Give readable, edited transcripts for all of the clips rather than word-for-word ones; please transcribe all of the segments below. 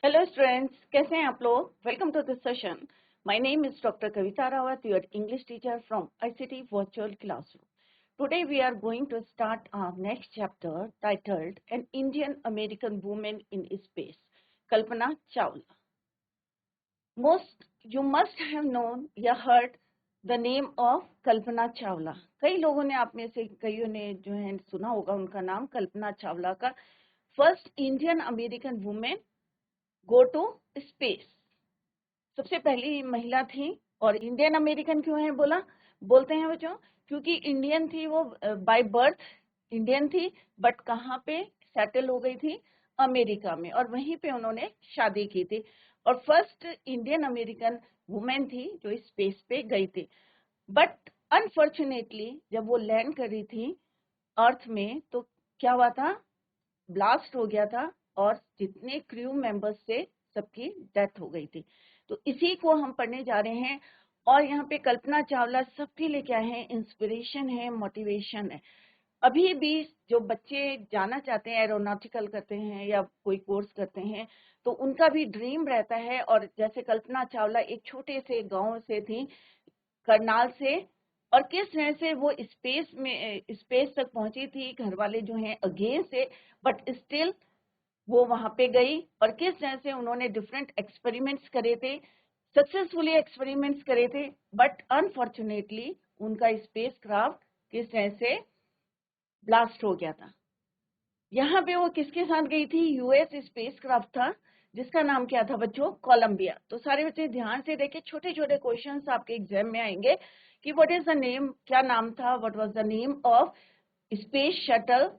Hello students, कैसे हैं आप लोग। Welcome to this session. My name is doctor Kavita Rawat, your English teacher from ICT virtual classroom. Today we are going to start our next chapter titled an Indian American women in space, Kalpana Chawla. You must have known या heard the name of Kalpana Chawla. कई लोगों ने, आप में से कईयों ने जो है सुना होगा उनका नाम, कल्पना चावला का. First Indian American women go to space. सबसे पहली महिला थी. और इंडियन अमेरिकन क्यों है बोलते हैं बच्चों, क्योंकि इंडियन थी वो, बाय बर्थ इंडियन थी, बट कहाँ पे सेटल हो गई थी, अमेरिका में, और वहीं पे उन्होंने शादी की थी. और फर्स्ट इंडियन अमेरिकन वुमेन थी जो स्पेस पे गई थी. बट अनफॉर्चुनेटली जब वो लैंड कर रही थी अर्थ में, तो क्या हुआ था, ब्लास्ट हो गया था और जितने क्रू मेंबर्स थे सबकी डेथ हो गई थी. तो इसी को हम पढ़ने जा रहे हैं. और यहाँ पे कल्पना चावला सबके लिए क्या है, इंस्पिरेशन है, मोटिवेशन है. अभी भी जो बच्चे जाना चाहते हैं, एरोनॉटिकल करते हैं या कोई कोर्स करते हैं, तो उनका भी ड्रीम रहता है. और जैसे कल्पना चावला एक छोटे से गांव से थी, करनाल से, और किस तरह से वो स्पेस तक पहुंची थी. घर वाले जो हैं अगेंस्ट से, बट स्टिल वो वहां पे गई. और किस तरह से उन्होंने डिफरेंट एक्सपेरिमेंट्स करे थे, सक्सेसफुली एक्सपेरिमेंट्स करे थे, बट अनफॉर्चुनेटली उनका स्पेस क्राफ्ट किस तरह से ब्लास्ट हो गया था. यहाँ पे वो किसके साथ गई थी, यूएस स्पेस क्राफ्ट था जिसका नाम क्या था बच्चों, कोलंबिया. तो सारे बच्चे ध्यान से देखिए, छोटे छोटे क्वेश्चंस आपके एग्जाम में आएंगे कि व्हाट इज द नेम, क्या नाम था, what was the name of space shuttle.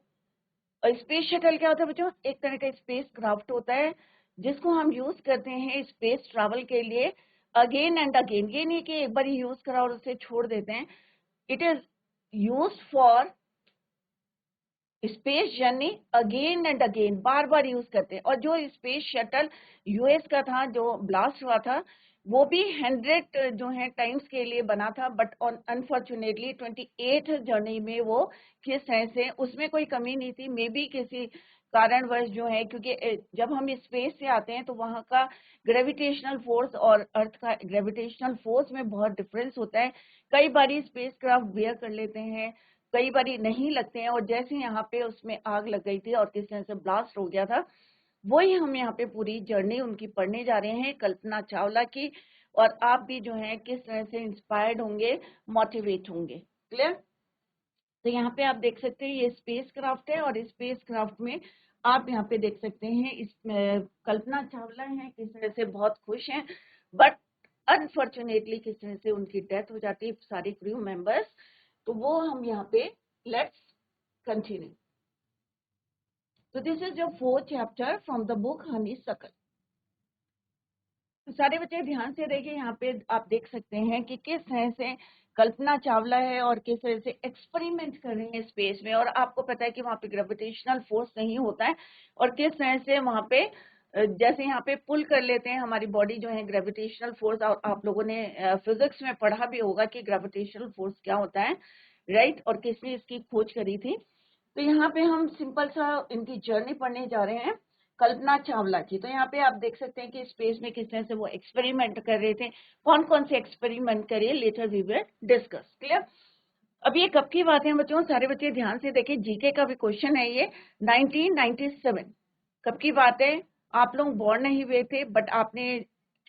और स्पेस शटल क्या होता है बच्चों, एक तरह का स्पेस क्राफ्ट होता है जिसको हम यूज करते हैं स्पेस ट्रैवल के लिए अगेन एंड अगेन. ये नहीं कि एक बार यूज करा और उसे छोड़ देते हैं. It is use for space journey again and again, bar bar use करते हैं. और जो स्पेस शटल यूएस का था जो ब्लास्ट हुआ था, वो भी 100 जो है टाइम्स के लिए बना था, बट अनफॉर्चुनेटली 28 जर्नी में वो किस तरह से, उसमें कोई कमी नहीं थी, मे बी किसी कारणवश जो है, क्योंकि जब हम स्पेस से आते हैं तो वहाँ का ग्रेविटेशनल फोर्स और अर्थ का ग्रेविटेशनल फोर्स में बहुत डिफरेंस होता है. कई बार स्पेस क्राफ्ट वेयर कर लेते हैं, कई बार नहीं लगते हैं. और जैसे यहाँ पे उसमें आग लग गई थी और किस तरह से ब्लास्ट हो गया था, वही हम यहाँ पे पूरी जर्नी उनकी पढ़ने जा रहे हैं, कल्पना चावला की. और आप भी जो है किस तरह से इंस्पायर्ड होंगे, मोटिवेट होंगे. क्लियर. तो यहाँ पे आप देख सकते हैं ये स्पेस क्राफ्ट है, और स्पेस क्राफ्ट में आप यहाँ पे देख सकते हैं इसमें कल्पना चावला है, किस तरह से बहुत खुश हैं, बट अनफॉर्चुनेटली किस तरह से उनकी डेथ हो जाती है, सारे क्रू मेंबर्स. तो वो हम यहाँ पे लेट्स कंटिन्यू. तो this is your 4th chapter from the book honeysuckle. तो सारे बच्चे ध्यान से देखिए, यहाँ पे आप देख सकते हैं कि किस तरह से कल्पना चावला है और किस तरह से एक्सपेरिमेंट कर रही है स्पेस में. और आपको पता है कि वहाँ पे ग्रेविटेशनल फोर्स नहीं होता है, और किस तरह से वहाँ पे जैसे यहाँ पे पुल कर लेते हैं हमारी बॉडी जो है ग्रेविटेशनल फोर्स. और आप लोगों ने फिजिक्स में पढ़ा भी होगा कि ग्रेविटेशनल फोर्स क्या होता है, राइट. और किसने इसकी खोज करी थी. तो यहाँ पे हम सिंपल सा इनकी जर्नी पढ़ने जा रहे हैं, कल्पना चावला की. तो यहाँ पे आप देख सकते हैं कि स्पेस में किस तरह से वो एक्सपेरिमेंट कर रहे थे. कौन कौन से एक्सपेरिमेंट करे, later we will discuss. Clear. अब ये कब की बात है बच्चों, सारे बच्चे ध्यान से देखें, जीके का भी क्वेश्चन है ये. 1997 कब की बात है. आप लोग बोर्न नहीं हुए थे, बट आपने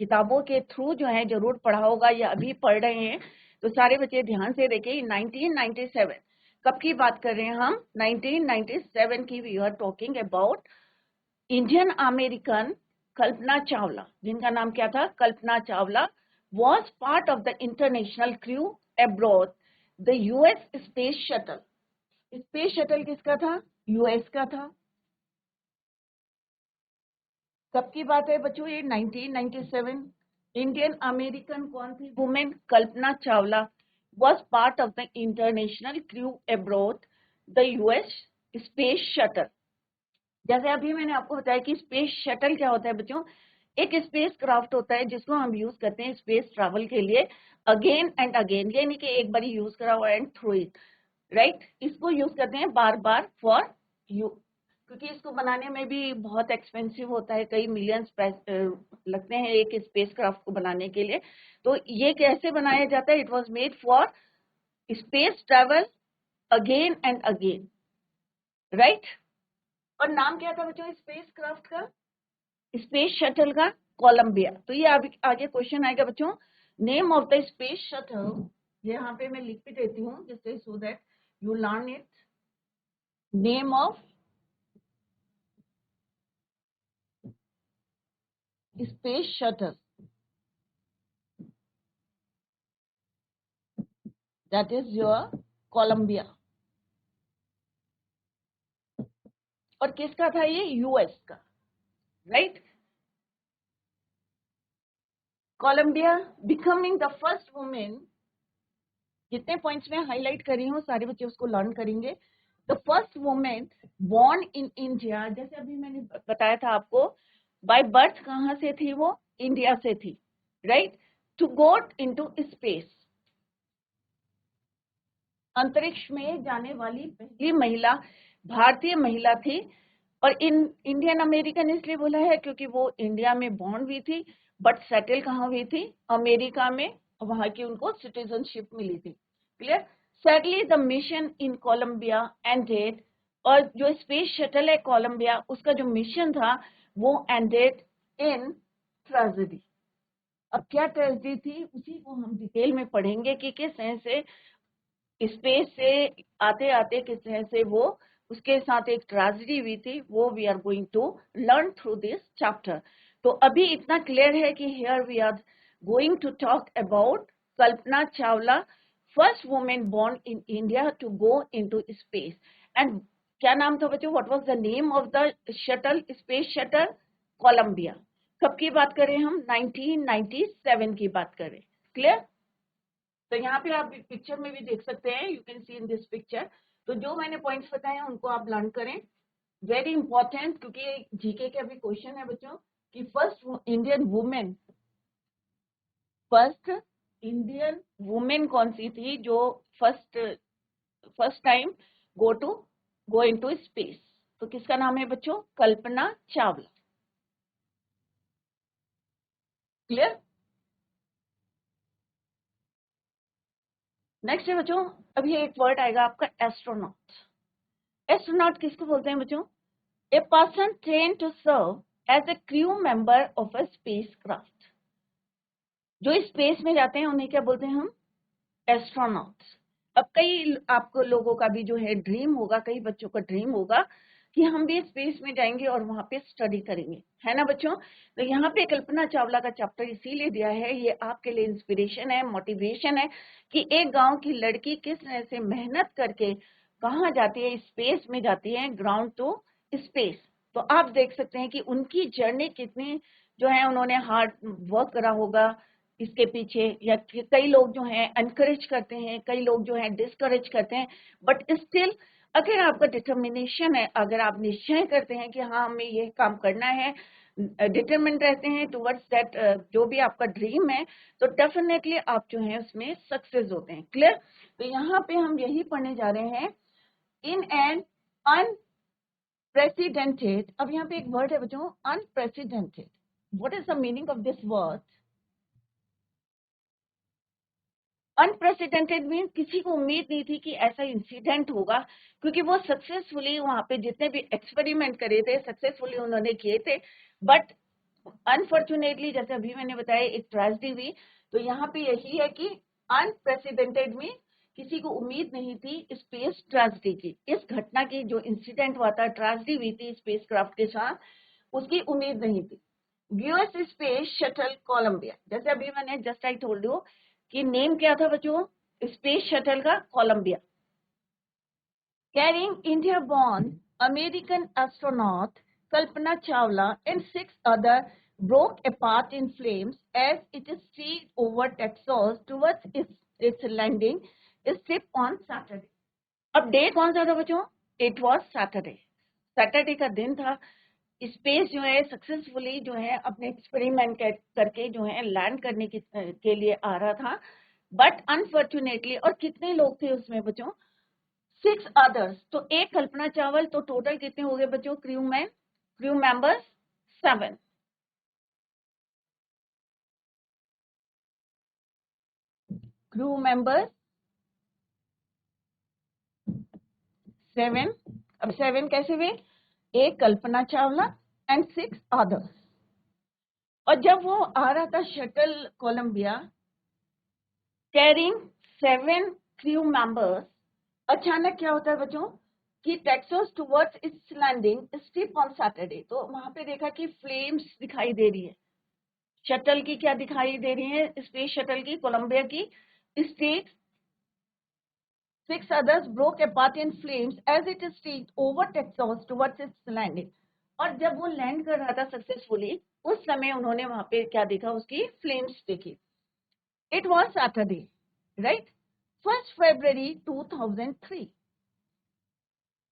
किताबों के थ्रू जो है जरूर पढ़ा होगा या अभी पढ़ रहे हैं. तो सारे बच्चे ध्यान से देखें, 1997 कब की बात कर रहे हैं हम, 1997 की. We are talking about Indian American Kalpana Chawla, जिनका नाम क्या था, Kalpana Chawla, was part of the international crew aboard the US space shuttle. Space shuttle किसका था, यूएस का था. कब की बात है बच्चों ये, 1997. इंडियन अमेरिकन कौन थी women, Kalpana Chawla, was part of the international crew aboard the US space shuttle. जैसे अभी मैंने आपको बताया कि स्पेस शटल क्या होता है बच्चों, एक स्पेस क्राफ्ट होता है जिसको हम यूज करते हैं स्पेस ट्रैवल के लिए अगेन एंड अगेन. ये नहीं कि एक बार यूज करा हुआ एंड थ्रू इट, राइट. इसको यूज करते हैं बार बार फॉर यू क्योंकि इसको बनाने में भी बहुत एक्सपेंसिव होता है, कई मिलियंस लगते हैं एक स्पेस क्राफ्ट को बनाने के लिए। तो ये कैसे बनाया जाता है? It was made for space travel again and again, right. और नाम क्या था बच्चों स्पेस क्राफ्ट का? स्पेस शटल का कोलंबिया। तो ये आगे क्वेश्चन आएगा बच्चों, name of the space shuttle, यहाँ पे मैं लिख भी देती हूँ जिससे so that you learn it. Name of space shuttle, that is your Columbia. और किसका था ये? यूएस का, right. Columbia becoming the first women, जितने पॉइंट्स में हाईलाइट करी हूँ सारे बच्चे उसको लर्न करेंगे। The first women born in India, जैसे अभी मैंने बताया था आपको, बाय बर्थ कहाँ से थी वो? इंडिया से थी, right. To go into space, अंतरिक्ष में जाने वाली पहली महिला भारतीय महिला थी। और इंडियन अमेरिकन इसलिए बोला है क्योंकि वो इंडिया में बॉर्न हुई थी, बट सेटल कहाँ हुई थी? अमेरिका में, वहां की उनको सिटीजनशिप मिली थी। Clear? Sadly the mission in Columbia ended, और जो स्पेस शटल है कोलंबिया, उसका जो मिशन था वो एंडेड इन ट्रेजेडी। अब क्या ट्रेजेडी थी उसी को हम डिटेल में पढ़ेंगे कि किस तरह से स्पेस से आते आते किस तरह से वो उसके साथ एक ट्रेजेडी हुई थी, वो we are going to learn through this chapter. तो अभी इतना क्लियर है कि here we are going to talk about Kalpana Chawla, first women born in India to go into space. And क्या नाम था बच्चों? What was the name of the shuttle, space shuttle? Columbia. कब की बात करें हम? 1997 की बात करें। क्लियर? तो यहाँ पे आप पिक्चर में भी देख सकते हैं, you can see in this picture. तो जो मैंने पॉइंट्स बताए हैं उनको आप लर्न करें, वेरी इंपॉर्टेंट, क्योंकि जीके का भी क्वेश्चन है बच्चों कि फर्स्ट इंडियन वुमेन कौन सी थी जो first time go into space? तो किसका नाम है बच्चों? कल्पना चावला। क्लियर? नेक्स्ट है बच्चों, अभी एक वर्ड आएगा आपका एस्ट्रोनॉट। एस्ट्रोनॉट किसको बोलते हैं बच्चों? A person trained to serve as a crew member of a spacecraft. जो स्पेस में जाते हैं उन्हें क्या बोलते हैं हम? एस्ट्रोनॉट्स। अब कई आपको लोगों का भी जो है ड्रीम होगा, कई बच्चों का ड्रीम होगा कि हम भी स्पेस में जाएंगे और वहां पे स्टडी करेंगे, है ना बच्चों? तो यहाँ पे कल्पना चावला का चैप्टर इसीलिए दिया है, ये आपके लिए इंस्पिरेशन है, मोटिवेशन है कि एक गांव की लड़की किस तरह से मेहनत करके कहाँ जाती है? स्पेस में जाती है, ग्राउंड टू स्पेस। तो आप देख सकते हैं कि उनकी जर्नी कितनी जो है, उन्होंने हार्ड वर्क करा होगा इसके पीछे, या कई लोग जो हैं एनकरेज करते हैं, कई लोग जो हैं डिस्करेज करते हैं, बट स्टिल अगर आपका डिटर्मिनेशन है, अगर आप निश्चय करते हैं कि हाँ हमें ये काम करना है, डिटरमिन्ड रहते हैं टुवर्ड्स दैट जो भी आपका ड्रीम है, तो डेफिनेटली आप जो है उसमें सक्सेस होते हैं। क्लियर? तो यहाँ पे हम यही पढ़ने जा रहे हैं, इन एन अनप्रेसिडेंटेड। अब यहाँ पे एक वर्ड है बच्चों, unprecedented. What is the meaning of this word? Unprecedented mean किसी को उम्मीद नहीं थी कि ऐसा इंसिडेंट होगा, क्योंकि वो सक्सेसफुली वहां पे जितने भी एक्सपेरिमेंट करे थे सक्सेसफुली उन्होंने किए थे, बट अनफॉर्चुनेटली जैसे अभी मैंने बताया एक ट्रेजेडी हुई। तो यहाँ पे यही है कि अनप्रेसिडेंटेड में किसी को उम्मीद नहीं थी स्पेस ट्रेजेडी की, इस घटना की जो इंसिडेंट हुआ था, ट्रेजेडी हुई थी स्पेस क्राफ्ट के साथ, उसकी उम्मीद नहीं थी। यूएस स्पेस शटल कोलंबिया, जैसे अभी मैंने जस्ट आई टोल्ड यू कि नेम क्या था बच्चों स्पेस शटल का? Columbia. Carrying India born American astronaut Kalpana Chawla and 6 other broke apart in flames as it steamed over Texas towards its landing ship on Saturday. अब day कौन सा था बच्चों? It was Saturday. सैटरडे का दिन था। स्पेस जो है सक्सेसफुली जो है अपने एक्सपेरिमेंट करके जो है लैंड करने के लिए आ रहा था, बट अनफॉर्चुनेटली, और कितने लोग थे उसमें बच्चों? 6 अदर्स, तो एक कल्पना चावल, तो टोटल कितने हो गए बच्चों क्रू मेंबर्स 7। Crew members 7। अब 7 कैसे हुए? एक कल्पना चावला एंड 6 अदर्स। और जब वो आ रहा था shuttle Columbia carrying 7 crew members, अचानक क्या होता है बच्चों कि Texas towards its landing strip on Saturday, तो वहां पे देखा कि फ्लेम्स दिखाई दे रही है शटल की। क्या दिखाई दे रही है? स्पेस शटल की, कोलंबिया की। State 6 others broke apart in flames as it streaked over Texas towards its landing. और जब वो लैंड कर रहा था सक्सेसफुली, उस समय उन्होंने वहां पे क्या देखा? उसकी फ्लेम्स देखी। It was Saturday, right, 1 February 2003।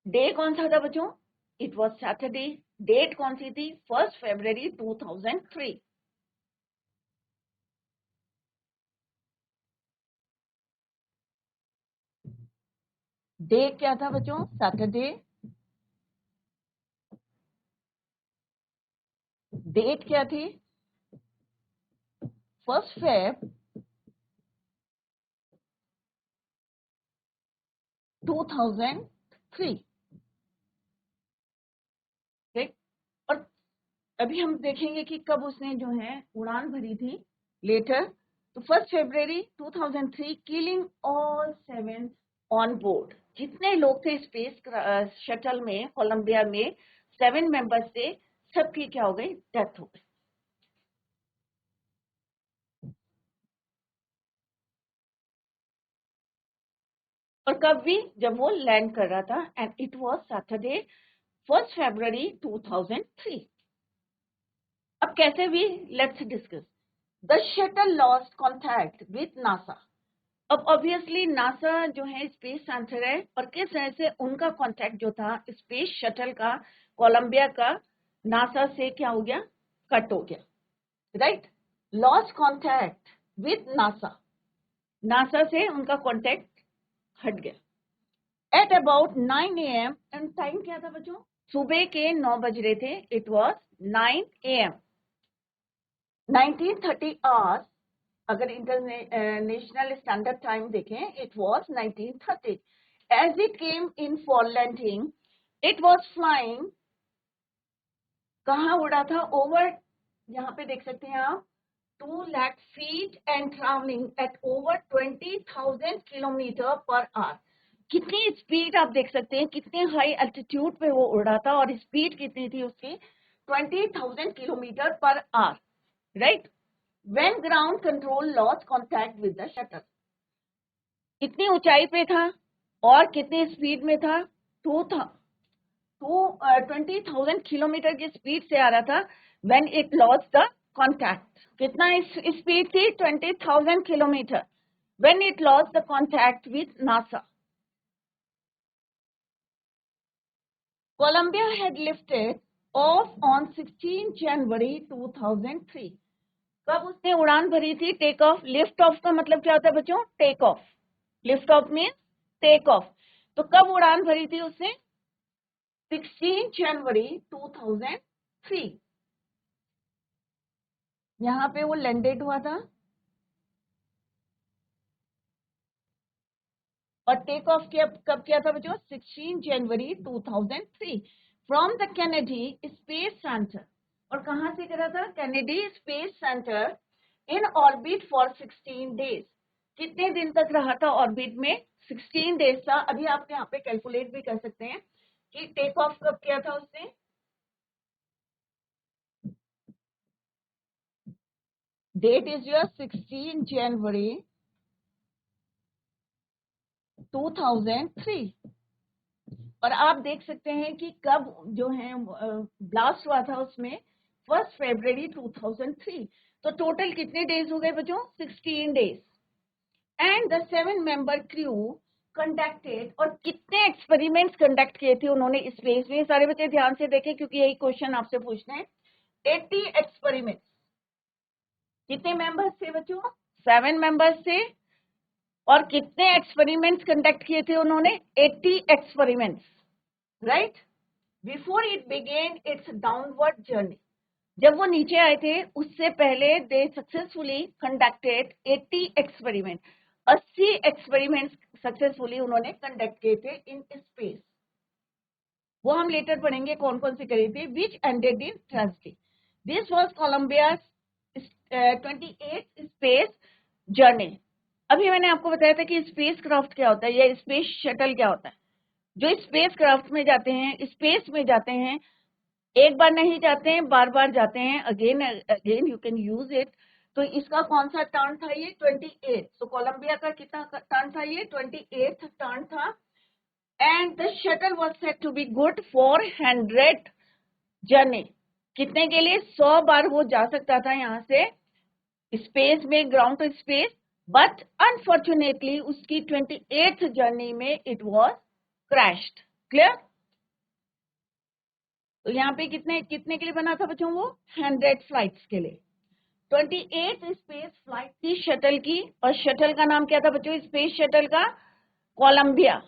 Day कौन सा था बच्चों? It was Saturday. डेट कौन सी थी? 1 February 2003। डे क्या था बच्चों? सैटरडे। डेट क्या थी? 1 Feb 2003। ठीक। और अभी हम देखेंगे कि कब उसने जो है उड़ान भरी थी लेटर। तो 1 February 2003, killing all 7 on board. जितने लोग थे स्पेस शटल में कोलंबिया में, 7 मेंबर्स थे, सबकी क्या हो गई? डेथ हो गई। और कब भी? जब वो लैंड कर रहा था, and it was Saturday 1 February 2003। अब कैसे भी? Let's discuss. The shuttle lost contact with NASA. अब ऑब्वियसली नासा जो है स्पेस सेंटर है, और किस तरह से उनका कांटेक्ट जो था स्पेस शटल का कोलंबिया का नासा से क्या हो गया? कट हो गया, right. Lost contact with NASA, NASA से उनका कांटेक्ट हट गया। At about 9 AM, and time क्या था बच्चों? सुबह के 9 बज रहे थे। It was 9 AM, 1930 hours. अगर इंटरनेशनल स्टैंडर्ड टाइम देखें, it was 1930। As it came in for landing, it was flying, कहाँ उड़ा था? ओवर, यहाँ पे देख सकते हैं आप, 2 lakh feet and travelling eight over 20,000 kilometre per hour. कितनी स्पीड आप देख सकते हैं, कितने हाई एल्टीट्यूड पे वो उड़ा था, और स्पीड कितनी थी उसकी? 20,000 kilometre per hour, right. When ground control lost contact with the shuttle, कितनी ऊंचाई पे था और कितनी स्पीड में था? 20,000 किलोमीटर की स्पीड से आ रहा था। When it lost the contact, कितना स्पीड थी? 20,000 kilometre. When it lost the contact with NASA, Columbia had lifted off on 16 January 2003। कब उसने उड़ान भरी थी? Take off. लिफ्ट ऑफ का मतलब क्या होता है बच्चों? Take off. Lift off means take off. तो कब उड़ान भरी थी उसने? 16 जनवरी 2003। यहां पे वो लैंडेड हुआ था, और टेक ऑफ कब किया था बच्चों? 16 जनवरी 2003 from the Kennedy space centre. और कहां से करा था? Kennedy space centre in orbit for 16 days. कितने दिन तक रहा था ऑर्बिट में? 16 डेज था। अभी आप यहाँ पे कैलकुलेट भी कर सकते हैं कि टेक ऑफ कब किया था उसने। डेट इज योर 16 जनवरी 2003। और आप देख सकते हैं कि कब जो है ब्लास्ट हुआ था उसमें? 1 February 2003। तो टोटल कितने डेज हो गए बच्चों? 16 days. And the 7 member crew conducted, और कितने एक्सपेरिमेंट्स कंडक्ट किए थे उन्होंने स्पेस में? सारे बच्चे ध्यान से देखें क्योंकि यही क्वेश्चन आपसे पूछना है। 80 एक्सपेरिमेंट्स। कितने मेंबर्स थे बच्चों? 7 मेंबर्स थे, और कितने एक्सपेरिमेंट्स कंडक्ट किए थे उन्होंने? 80 experiments, right, before it began its downward journey. जब वो नीचे आए थे उससे पहले they successfully conducted 80 experiment, 80 experiments successfully उन्होंने कंडक्ट किए थे इन स्पेस। वो हम लेटर पढ़ेंगे कौन कौन से करे थे, which ended in tragedy. This was Columbia 28th space journey. अभी मैंने आपको बताया था कि स्पेस क्राफ्ट क्या होता है या स्पेस शटल क्या होता है। जो स्पेस क्राफ्ट में जाते हैं, स्पेस में जाते हैं, एक बार नहीं जाते हैं, बार बार जाते हैं, again again you can use it. तो इसका कौन सा टर्न था ये? 28। तो कोलंबिया का कितना टर्न था ये? 28th टर्न था। And the shuttle was said to be good for 100 journey. कितने के लिए? 100 बार वो जा सकता था यहाँ से स्पेस में, ground to space, but unfortunately उसकी 28th जर्नी में इट वाज क्रैश्ड। क्लियर? तो यहाँ पे कितने कितने के लिए बना था बच्चों? वो 100 फ्लाइट्स के लिए। 28th स्पेस फ्लाइट थी शटल की, और शटल का नाम क्या था बच्चों? स्पेस शटल का कोलंबिया।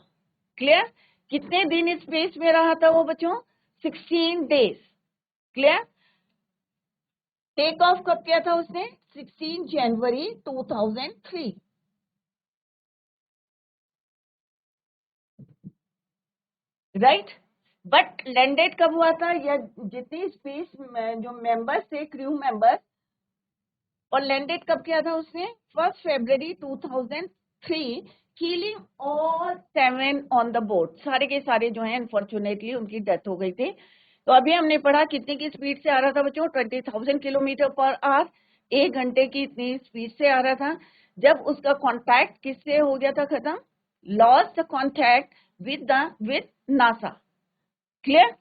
क्लियर? कितने दिन स्पेस में रहा था वो बच्चों? 16 डेज। क्लियर? टेक ऑफ कब किया था उसने? 16 जनवरी 2003। राइट? बट लैंडेड कब हुआ था? या जितनी स्पेस जो मेंबर्स थे, क्रू मेंबर्स, और लैंडेड कब किया था उसने? 1 फरवरी 2003, killing all 7 on the board. सारे के सारे जो हैं अनफॉर्चुनेटली उनकी डेथ हो गई थी। तो अभी हमने पढ़ा कितने की स्पीड से आ रहा था बच्चों? 20,000 किलोमीटर पर आवर, 1 घंटे की इतनी स्पीड से आ रहा था। जब उसका कॉन्टैक्ट किससे हो गया था खत्म? Lost the contact with NASA. Clear?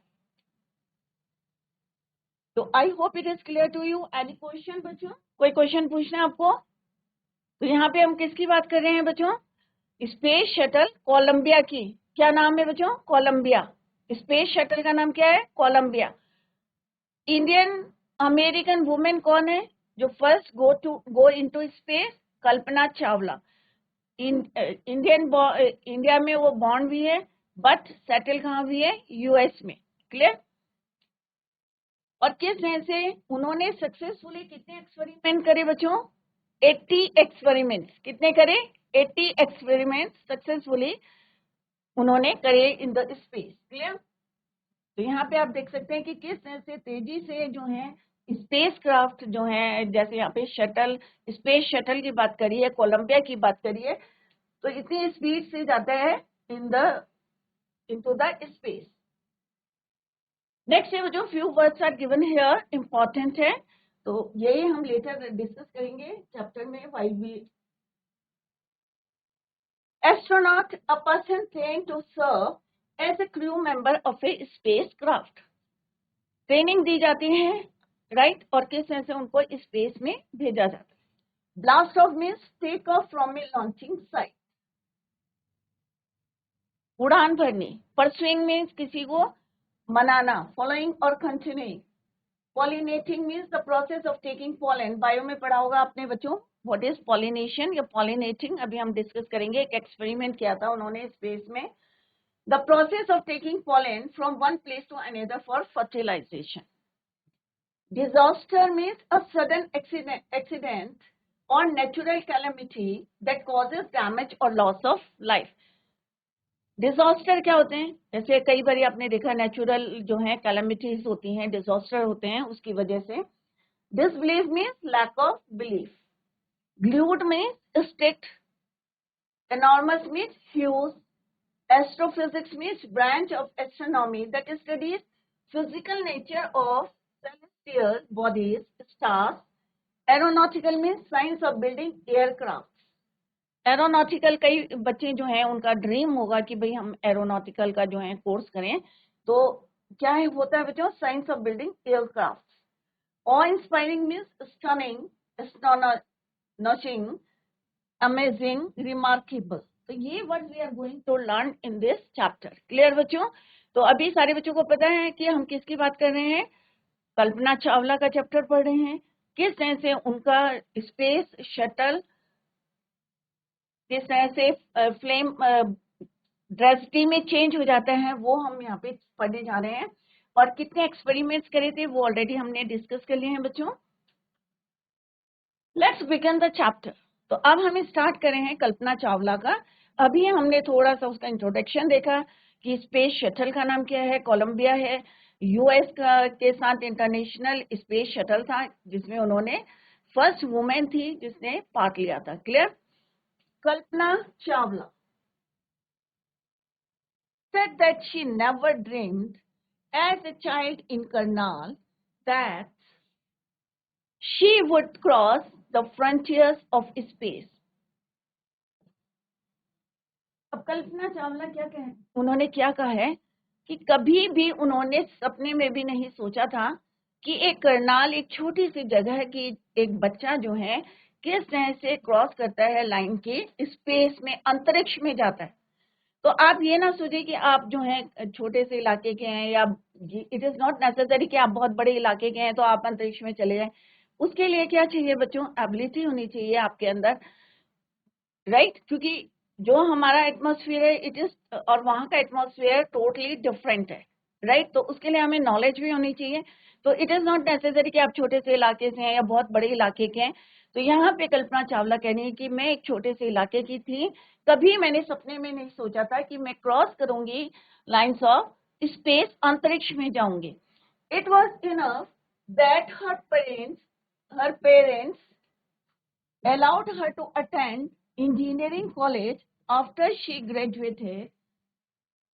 तो I hope it is clear to you. Any question बच्चों? कोई क्वेश्चन पूछना है आपको? तो यहाँ पे हम किसकी बात कर रहे हैं बच्चों? स्पेस शटल कोलंबिया की। क्या नाम है बच्चों? कोलंबिया। स्पेस शटल का नाम क्या है? कोलंबिया। इंडियन अमेरिकन वुमेन कौन है जो first go into space? Kalpana Chawla. India में वो बॉर्न भी है, बट सेटल कहाँ भी है? यूएस में। क्लियर? और किस तरह से उन्होंने सक्सेसफुली कितने एक्सपेरिमेंट करे बच्चों? 80 एक्सपेरिमेंट्स। कितने करे? 80 एक्सपेरिमेंट सक्सेसफुली उन्होंने करे इन द स्पेस। क्लियर? तो यहाँ पे आप देख सकते हैं कि किस तरह से तेजी से जो है स्पेस क्राफ्ट जो है, जैसे यहाँ पे शटल, स्पेस शटल की बात करिए, कोलंबिया की बात करिए, तो इतनी स्पीड से जाता है इनटू द स्पेस। नेक्स्ट है जो few words are given here, important है, तो यही हम लेटर डिस्कस करेंगे चैप्टर में। While we astronaut, a person train to serve as a crew member of a spacecraft. Training दी जाती है, राइट, और किस तरह से उनको स्पेस में भेजा जाता है। Blast off means take off from a launching site. उड़ान भरनी। परसुइंग मीन्स किसी को मनाना। फॉलोइंग और continuing. Pollinating means the process of taking pollen. Bio में पढ़ा होगा आपने बच्चों, व्हाट इज पॉलिनेशन या पॉलिनेटिंग, अभी हम डिस्कस करेंगे। एक एक्सपेरिमेंट किया था उन्होंने स्पेस में। The process of taking pollen from one place to another for fertilisation. Disaster means a sudden accident or natural calamity that causes damage or loss of life. Disaster क्या होते हैं? जैसे कई बार आपने देखा नेचुरल जो है कैलेमिटीज होती हैं, डिजास्टर होते हैं उसकी वजह से। Disbelief means lack of belief. Glued means sticked. Enormous means huge. Astrophysics means branch of astronomy that studies physical nature of celestial bodies, stars. Aeronautical means science of building aircraft. Aeronautical कई बच्चे जो हैं उनका dream होगा कि भाई हम aeronautical का जो है कोर्स करें, तो क्या है होता है बच्चों? Science of building aircraft. Awe inspiring means stunning, astonishing, amazing, remarkable. तो ये word we are going to learn in this chapter. Clear बच्चों? तो अभी सारे बच्चों को पता है कि हम किसकी बात कर रहे हैं? कल्पना चावला का चैप्टर पढ़ रहे हैं। किस तरह से उनका स्पेस शटल किस तरह से फ्लेम ड्रेसिटी में चेंज हो जाता है, वो हम यहाँ पे पढ़ने जा रहे हैं। और कितने एक्सपेरिमेंट्स करे थे वो ऑलरेडी हमने डिस्कस कर लिए हैं बच्चों। Let's begin the chapter. तो अब हम स्टार्ट कर रहे हैं कल्पना चावला का। अभी हमने थोड़ा सा उसका इंट्रोडक्शन देखा कि स्पेस शटल का नाम क्या है, कोलंबिया है, यूएस का के साथ इंटरनेशनल स्पेस शटल था जिसमें उन्होंने फर्स्ट वुमेन थी जिसने पार्ट लिया था। Clear? Kalpana Chawla said that she never dreamed as a child in Karnal that she would cross the frontiers of space. अब कल्पना चावला क्या कहे, उन्होंने क्या कहा है कि कभी भी उन्होंने सपने में भी नहीं सोचा था कि एक करनाल, एक छोटी सी जगह की एक बच्चा जो है किस तरह से क्रॉस करता है लाइन के, स्पेस में, अंतरिक्ष में जाता है। तो आप ये ना सोचिए कि आप जो है छोटे से इलाके के हैं, या इट इज नॉट नेसेसरी कि आप बहुत बड़े इलाके के हैं तो आप अंतरिक्ष में चले जाएं। उसके लिए क्या चाहिए बच्चों? एबिलिटी होनी चाहिए आपके अंदर, राइट? क्योंकि जो हमारा एटमॉस्फेयर है इट इज, और वहां का एटमॉस्फेयर टोटली डिफरेंट है, राइट? तो उसके लिए हमें नॉलेज भी होनी चाहिए। तो इट इज नॉट नेसेसरी कि आप छोटे से इलाके से हैं या बहुत बड़े इलाके के हैं। तो यहाँ पे कल्पना चावला कह रही है कि मैं एक छोटे से इलाके की थी, कभी मैंने सपने में नहीं सोचा था कि मैं क्रॉस करूंगी लाइंस ऑफ स्पेस, अंतरिक्ष में जाऊंगी। It was enough that her parents allowed her to attend engineering college after she graduated.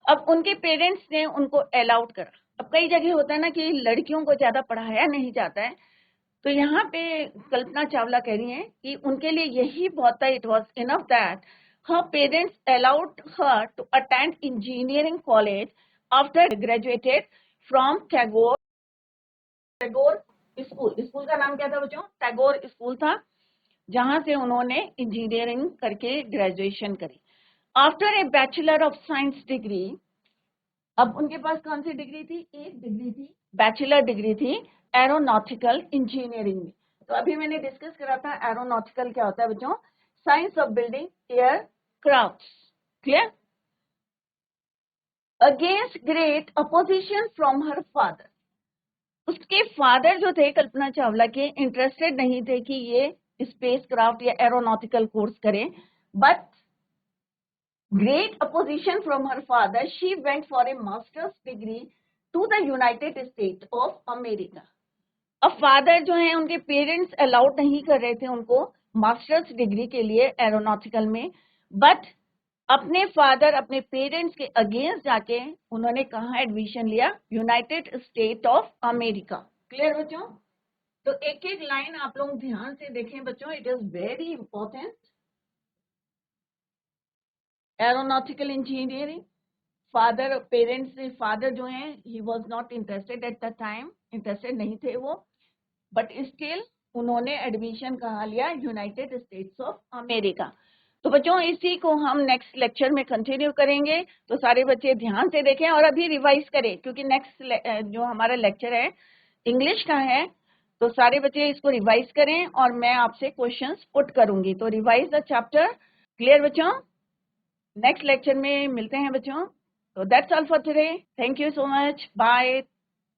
अब उनके पेरेंट्स ने उनको अलाउड करा। अब कई जगह होता है ना कि लड़कियों को ज्यादा पढ़ाया नहीं जाता है, तो यहाँ पे कल्पना चावला कह रही हैं कि उनके लिए यही बहुत था, it was enough that her parents allowed her to attend engineering college after graduated from Tagore school. School का नाम क्या था बच्चों? टैगोर स्कूल था, जहां से उन्होंने इंजीनियरिंग करके ग्रेजुएशन करी। After a bachelor of science degree, अब उनके पास कौन सी डिग्री थी? एक डिग्री थी, बैचलर डिग्री थी एरोनॉटिकल इंजीनियरिंग में। तो अभी मैंने डिस्कस करा था एरोनॉटिकल क्या होता है बच्चों? Science of building air craft. Clear? Against great opposition from her father, उसके फादर जो थे कल्पना चावला के, इंटरेस्टेड नहीं थे कि ये स्पेस क्राफ्ट या एरोनॉटिकल कोर्स करें, but great opposition from her father, she went for a master's degree to the United States of America. अब फादर जो हैं उनके पेरेंट्स अलाउड नहीं कर रहे थे उनको मास्टर्स डिग्री के लिए एरोनॉटिकल में, बट अपने फादर, अपने पेरेंट्स के अगेंस्ट जाके उन्होंने कहाँ एडमिशन लिया? United state of America. Clear बच्चों? तो एक एक लाइन आप लोग ध्यान से देखें बच्चों, it is very important. Aeronautical engineering, father, parents से, फादर जो हैं he was not interested at the time, interested नहीं थे वो, बट स्टिल उन्होंने एडमिशन कहाँ लिया? United states of America. तो बच्चों इसी को हम नेक्स्ट लेक्चर में कंटिन्यू करेंगे, तो सारे बच्चे ध्यान से देखें और अभी रिवाइज करें, क्योंकि नेक्स्ट जो हमारा लेक्चर है इंग्लिश का है, तो सारे बच्चे इसको रिवाइज करें और मैं आपसे क्वेश्चंस पुट करूंगी। तो रिवाइज द चैप्टर। क्लियर बच्चों? नेक्स्ट लेक्चर में मिलते हैं बच्चों। So that's all for today. Thank you so much. Bye.